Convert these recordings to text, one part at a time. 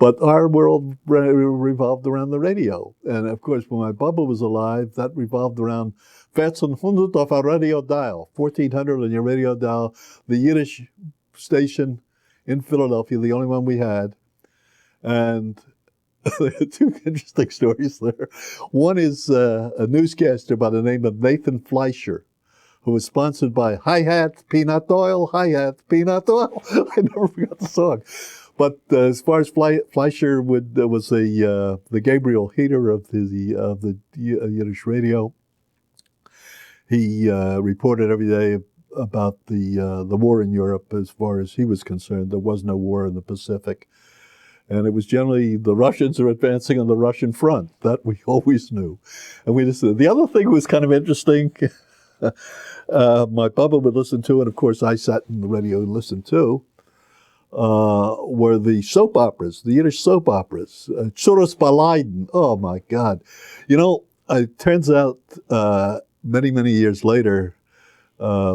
But our world revolved around the radio. And of course, when my Bubbe was alive, that revolved around 1400 of our radio dial, 1400 on your radio dial, the Yiddish station in Philadelphia, the only one we had. And there are two interesting stories there. One is a newscaster by the name of Nathan Fleischer, who was sponsored by Hi-Hat, Peanut Oil, Hi-Hat, Peanut Oil. I never forgot the song. But as far as Fleischer was the Gabriel Heater of the Yiddish radio, he reported every day about the war in Europe. As far as he was concerned, there was no war in the Pacific, and it was generally the Russians are advancing on the Russian front. That we always knew, and we listened. The other thing was kind of interesting. My Bubbe would listen to, and of course I sat in the radio and listened to. Were the soap operas, the Yiddish soap operas, Tzuras Baleiden. Oh my God. You know, it turns out many, many years later, my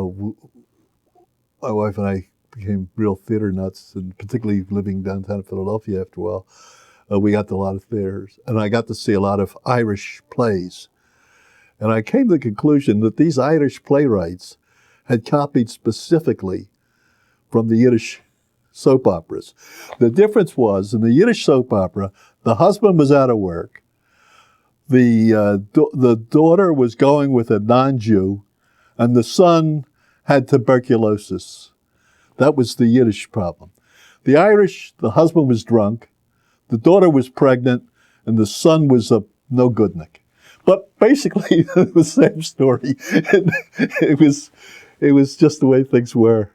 wife and I became real theater nuts, and particularly living downtown Philadelphia after a while, we got to a lot of theaters, and I got to see a lot of Irish plays. And I came to the conclusion that these Irish playwrights had copied specifically from the Yiddish soap operas. The difference was, in the Yiddish soap opera, the husband was out of work. The daughter was going with a non-Jew, and the son had tuberculosis. That was the Yiddish problem. The Irish, the husband was drunk, the daughter was pregnant, and the son was a no-goodnik. But basically, the same story. It was just the way things were.